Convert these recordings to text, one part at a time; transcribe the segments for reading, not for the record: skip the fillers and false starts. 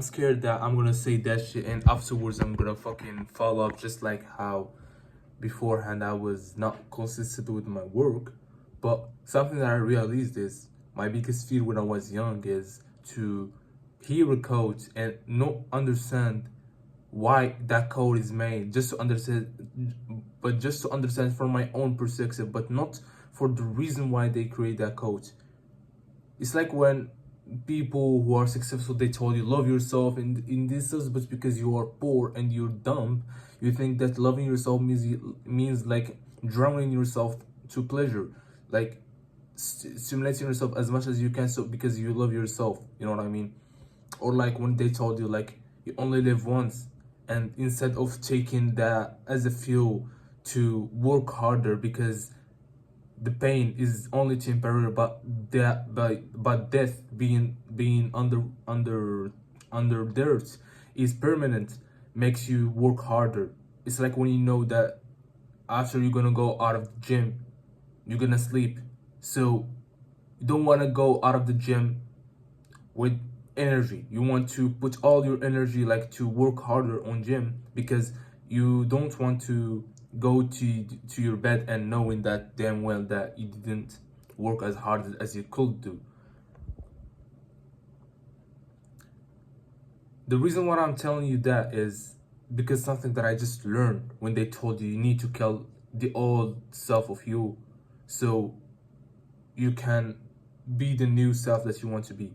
Scared that I'm gonna say that shit and afterwards I'm gonna fucking fall off, just like how beforehand I was not consistent with my work. But something that I realized is my biggest fear when I was young is to hear a code and not understand why that code is made, just to understand, but just to understand from my own perspective, but not for the reason why they create that code. It's like when people who are successful, they told you love yourself in this sense, but because you are poor and you're dumb, you think that loving yourself means like drowning yourself to pleasure, like stimulating yourself as much as you can, so because you love yourself, you know what I mean? Or like when they told you like you only live once, and instead of taking that as a fuel to work harder, because the pain is only temporary, but death, being under dirt, is permanent, makes you work harder. It's like when you know that after you're gonna go out of the gym, you're gonna sleep, so you don't want to go out of the gym with energy. You want to put all your energy like to work harder on gym, because you don't want to go to your bed and knowing that damn well that you didn't work as hard as you could do. The reason why I'm telling you that is because something that I just learned when they told you need to kill the old self of you, so you can be the new self that you want to be.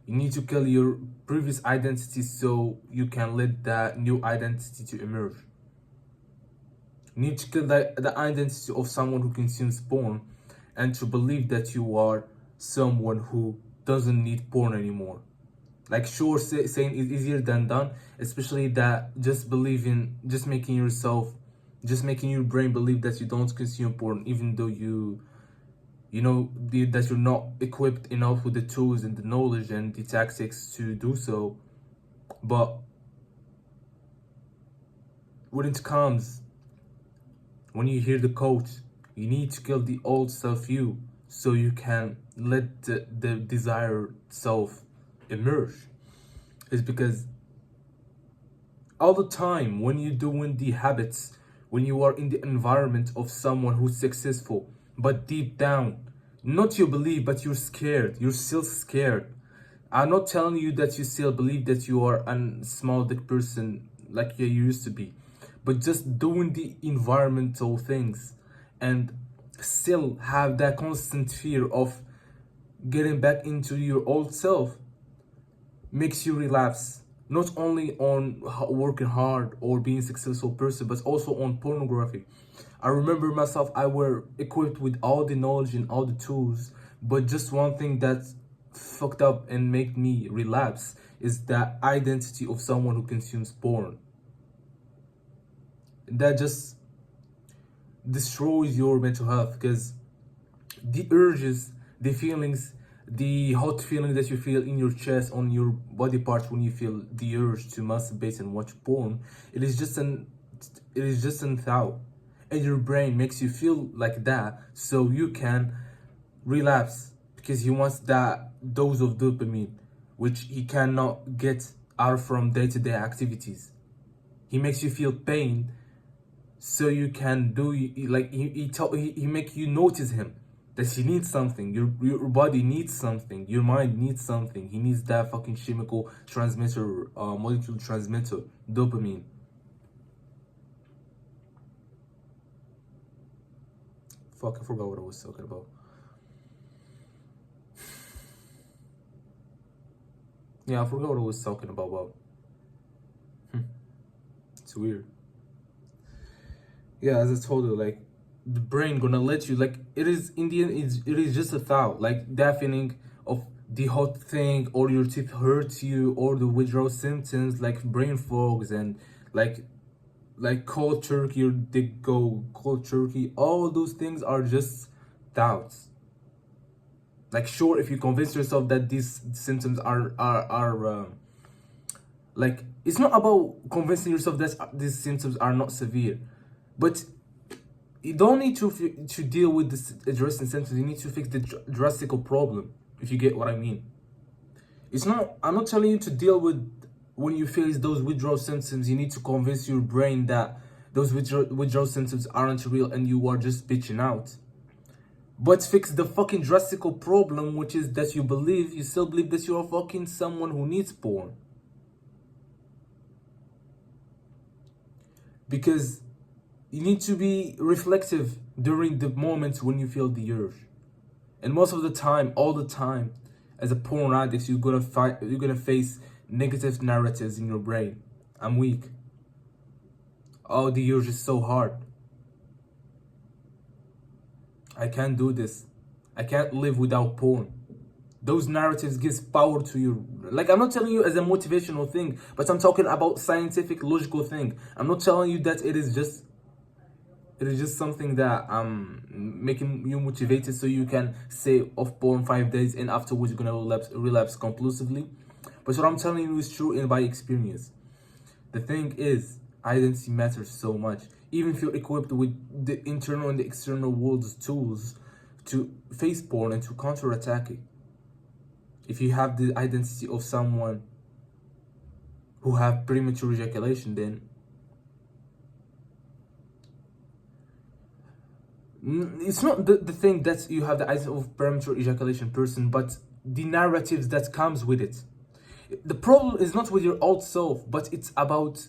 You need to kill your previous identity so you can let that new identity to emerge. You need to kill the identity of someone who consumes porn, and to believe that you are someone who doesn't need porn anymore. Like, sure, saying is easier than done, especially that just believing, just making your brain believe that you don't consume porn, even though you know that you're not equipped enough with the tools and the knowledge and the tactics to do so. But when it comes, when you hear the quote, you need to kill the old self you so you can let the desired self emerge. It's because all the time when you're doing the habits, when you are in the environment of someone who's successful, but deep down, not you believe, but you're scared, you're still scared. I'm not telling you that you still believe that you are a small dick person like you used to be, but just doing the environmental things and still have that constant fear of getting back into your old self makes you relapse, not only on working hard or being a successful person, but also on pornography. I remember myself, I were equipped with all the knowledge and all the tools, but just one thing that fucked up and made me relapse is that identity of someone who consumes porn. That just destroys your mental health, because the urges, the feelings, the hot feeling that you feel in your chest, on your body parts, when you feel the urge to masturbate and watch porn, it is just an thought, and your brain makes you feel like that so you can relapse, because he wants that dose of dopamine which he cannot get out from day-to-day activities. He makes you feel pain so you can do, like he make you notice him, that he needs something, your body needs something, your mind needs something. He needs that fucking chemical transmitter, molecule transmitter, dopamine. Fuck, I forgot what I was talking about. Yeah, I forgot what I was talking about. It's weird. Yeah, as I told you, like, the brain gonna let you, like, it is in the end, it is just a thought, like that feeling of the hot thing, or your teeth hurts you, or the withdrawal symptoms like brain fogs, and like cold turkey, or dick go cold turkey. All those things are just doubts. Like, sure, if you convince yourself that these symptoms are like, it's not about convincing yourself that these symptoms are not severe, but you don't need to deal with this addressing symptoms. You need to fix the drastic problem, if you get what I mean. It's not, I'm not telling you to deal with when you face those withdrawal symptoms, you need to convince your brain that those withdrawal symptoms aren't real and you are just bitching out. But fix the fucking drastic problem, which is that you still believe that you are fucking someone who needs porn. Because you need to be reflective during the moments when you feel the urge. And most of the time, all the time, as a porn addict, you're gonna face negative narratives in your brain. I'm weak. Oh, the urge is so hard. I can't do this. I can't live without porn. Those narratives gives power to you. Like, I'm not telling you as a motivational thing, but I'm talking about scientific, logical thing. I'm not telling you that it is just something that making you motivated so you can stay off porn 5 days and afterwards you're gonna relapse conclusively. But what I'm telling you is true and by experience. The thing is, identity matters so much. Even if you're equipped with the internal and the external world's tools to face porn and to counterattack it. If you have the identity of someone who have premature ejaculation, then it's not the thing that you have the identity of premature ejaculation person, but the narratives that comes with it. The problem is not with your old self, but it's about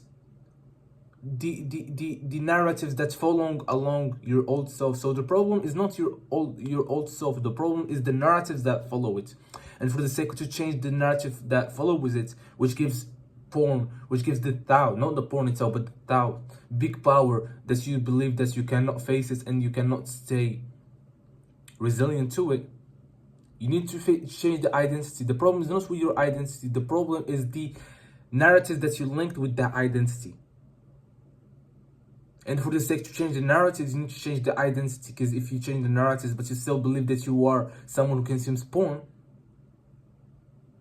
the narratives that follow along your old self. So the problem is not your old self. The problem is the narratives that follow it. And for the sake to change the narrative that follows it, which gives porn, which gives the Tao, not the porn itself, but the Tao, big power that you believe that you cannot face it and you cannot stay resilient to it. You need to change the identity. The problem is not with your identity. The problem is the narrative that you linked with that identity. And for the sake to change the narratives, you need to change the identity. Because if you change the narratives, but you still believe that you are someone who consumes porn,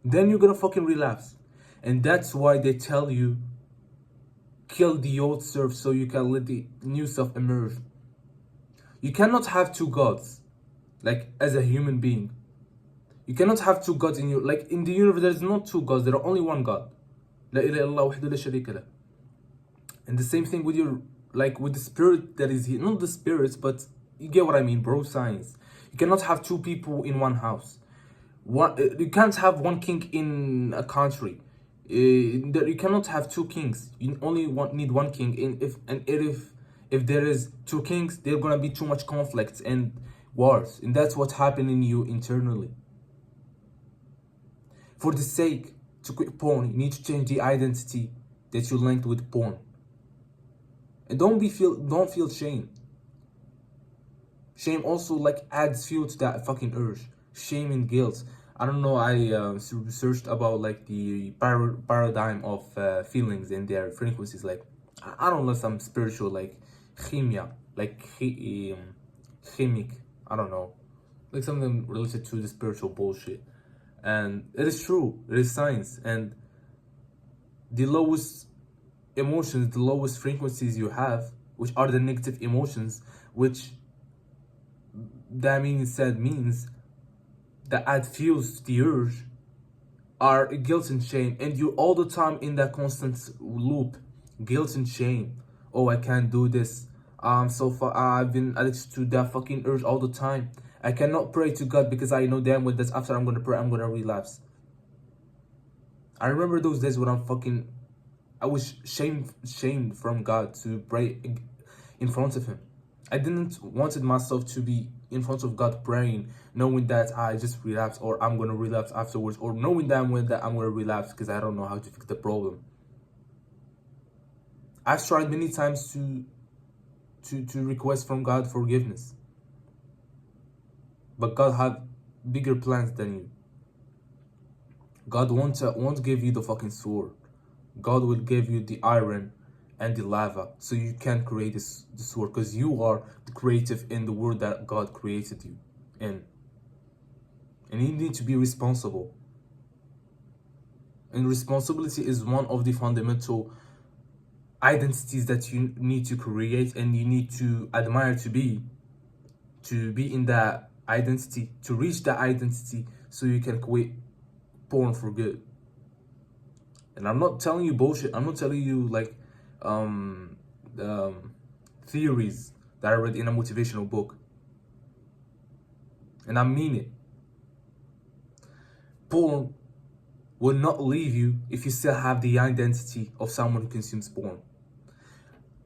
then you're gonna fucking relapse. And that's why they tell you, kill the old self so you can let the new self emerge. You cannot have two gods, like as a human being. You cannot have two gods in you. Like in the universe, there is not two gods. There are only one God. La ilaha illallah wahdahu la sharika lah. And the same thing with your, like with the spirit that is here. Not the spirits, but you get what I mean, bro. Science. You cannot have two people in one house. You can't have one king in a country. You cannot have two kings. You only need one king. If there is two kings, there's gonna be too much conflicts and wars, and that's what's happening in you internally. For the sake to quit porn, you need to change the identity that you linked with porn. And don't feel shame. Shame also like adds fuel to that fucking urge. Shame and guilt. I don't know. I researched about like the paradigm of feelings and their frequencies. Like I don't know, some spiritual like chemia, like chemic. I don't know, like something related to the spiritual bullshit. And it is true. It is science. And the lowest emotions, the lowest frequencies you have, which are the negative emotions, which that means that add fuels to the urge, are guilt and shame. And you're all the time in that constant loop, guilt and shame. Oh, I can't do this. So far I've been addicted to that fucking urge all the time. I cannot pray to God because I know damn well that after I'm gonna pray, I'm gonna relapse. I remember those days when I was shamed from God to pray in front of Him. I didn't wanted myself to be in front of God praying, knowing that I just relapsed or I'm gonna relapse afterwards, or knowing damn well that I'm gonna relapse because I don't know how to fix the problem. I've tried many times to request from God forgiveness. But God had bigger plans than you. God won't give you the fucking sword. God will give you the iron and the lava so you can create the sword, because you are the creative in the world that God created you in. And you need to be responsible. And responsibility is one of the fundamental identities that you need to create and you need to admire to be in that identity, to reach that identity so you can quit porn for good. And I'm not telling you bullshit. I'm not telling you like um, theories that I read in a motivational book. And I mean it. Porn will not leave you if you still have the identity of someone who consumes porn.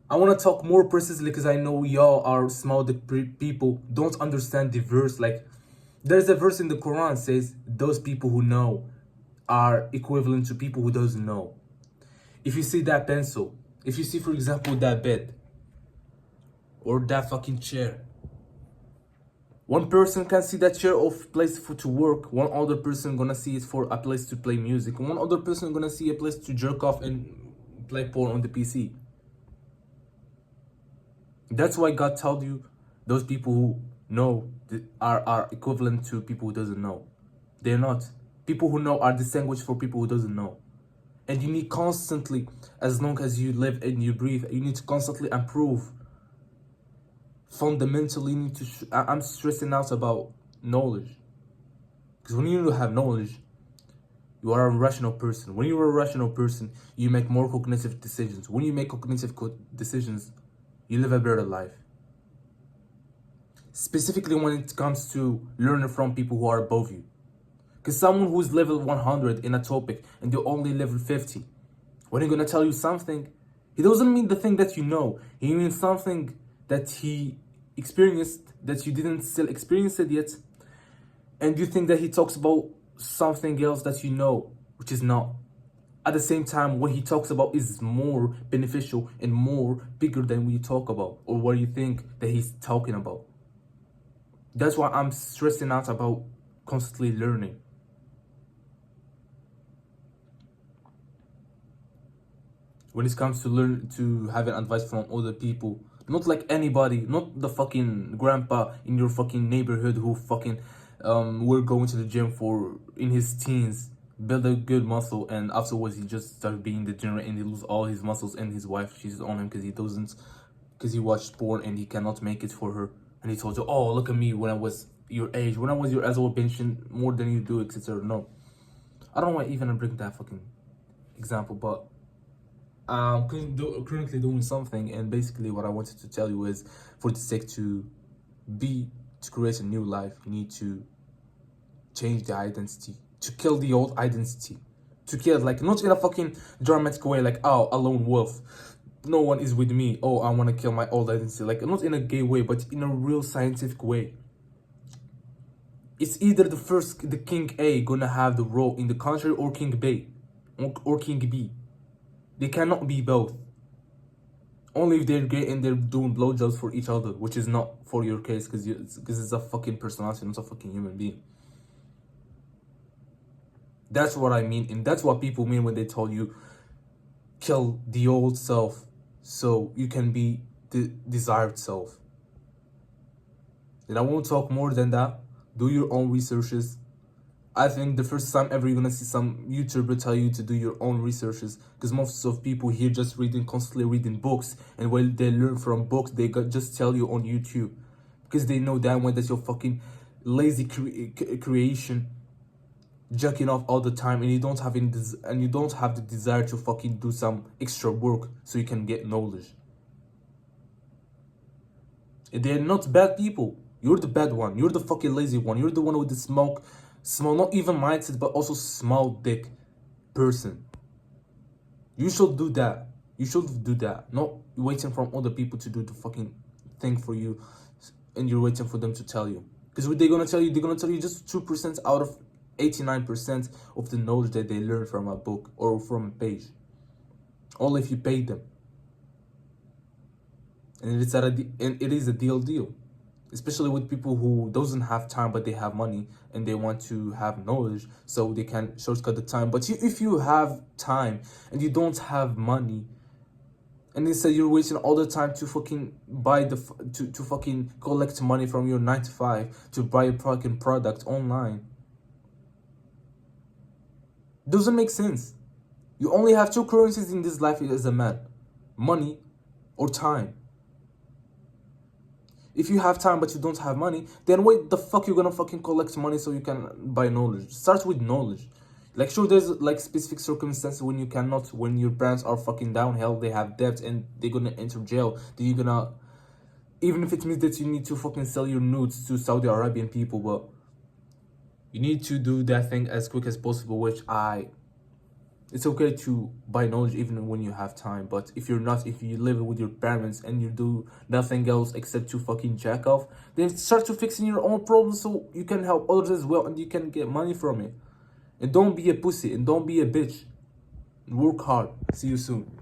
I want to talk more precisely because I know y'all are small people, don't understand the verse. Like, there's a verse in the Quran says those people who know are equivalent to people who doesn't know. If you see that pencil, if you see, for example, that bed or that fucking chair, one person can see that chair of place to work, one other person gonna see it for a place to play music, one other person gonna see a place to jerk off and play porn on the PC. That's why God told you those people who know are equivalent to people who doesn't know. They're not. People who know are distinguished for people who doesn't know. And you need constantly, as long as you live and you breathe, you need to constantly improve. Fundamentally, you need to. I'm stressing out about knowledge, because when you have knowledge, you are a rational person. When you're a rational person, you make more cognitive decisions. When you make cognitive decisions, you live a better life. Specifically when it comes to learning from people who are above you. Because someone who's level 100 in a topic and you're only level 50, when he's gonna tell you something, he doesn't mean the thing that you know. He means something that he experienced that you didn't still experience it yet. And you think that he talks about something else that you know, which is not. At the same time, what he talks about is more beneficial and more bigger than what you talk about or what you think that he's talking about. That's why I'm stressing out about constantly learning. When it comes to having advice from other people, not like anybody, not the fucking grandpa in your fucking neighborhood who fucking were going to the gym for in his teens, build a good muscle, and afterwards he just started being degenerate and he lose all his muscles, and his wife cheated on him because he watched porn and he cannot make it for her, and he told you, oh, look at me when I was your age, when I was your age, I was benching more than you do, etc. No, I don't want to even bring that fucking example, but I'm currently doing something, and basically what I wanted to tell you is, for the sake to create a new life, you need to change the identity, to kill the old identity, to kill it, like, not in a fucking dramatic way, like, oh, a lone wolf, no one is with me, oh, I want to kill my old identity, like, not in a gay way, but in a real scientific way. It's either the King A gonna have the role in the country, or King B, or King B. They cannot be both. Only if they're gay and they're doing blowjobs for each other, which is not for your case, because it's a fucking personality, not a fucking human being. That's what I mean, and that's what people mean when they tell you kill the old self so you can be the desired self. And I won't talk more than that. Do your own researches. I think the first time ever you're gonna see some YouTuber tell you to do your own researches, because most of people here just constantly reading books, and when they learn from books, they just tell you on YouTube, because they know damn well that's your fucking lazy creation, jacking off all the time, and you don't have the desire to fucking do some extra work so you can get knowledge. They're not bad people. You're the bad one. You're the fucking lazy one. You're the one with the small, not even mindset, but also small dick person. You should do that. You should do that. Not waiting for other people to do the fucking thing for you, and you're waiting for them to tell you. Because what they're gonna tell you, just 2% out of 89% of the knowledge that they learn from a book or from a page. Only if you pay them. And it is a deal. Especially with people who doesn't have time but they have money and they want to have knowledge so they can shortcut the time. But if you have time and you don't have money, and instead you're wasting all the time to fucking buy to fucking collect money from your 9 to 5 to buy a fucking product online, doesn't make sense. You only have two currencies in this life as a man: money or time. If you have time but you don't have money, then wait, the fuck you're gonna fucking collect money so you can buy knowledge? Start with knowledge. Like, sure, there's like specific circumstances when you cannot, when your parents are fucking down, hell, they have debt and they're gonna enter jail. Then you're gonna, even if it means that you need to fucking sell your nudes to Saudi Arabian people, but you need to do that thing as quick as possible, which it's okay to buy knowledge even when you have time, but if you're not, if you live with your parents and you do nothing else except to fucking jack off, then start to fixing your own problems so you can help others as well and you can get money from it. And don't be a pussy and don't be a bitch. Work hard. See you soon.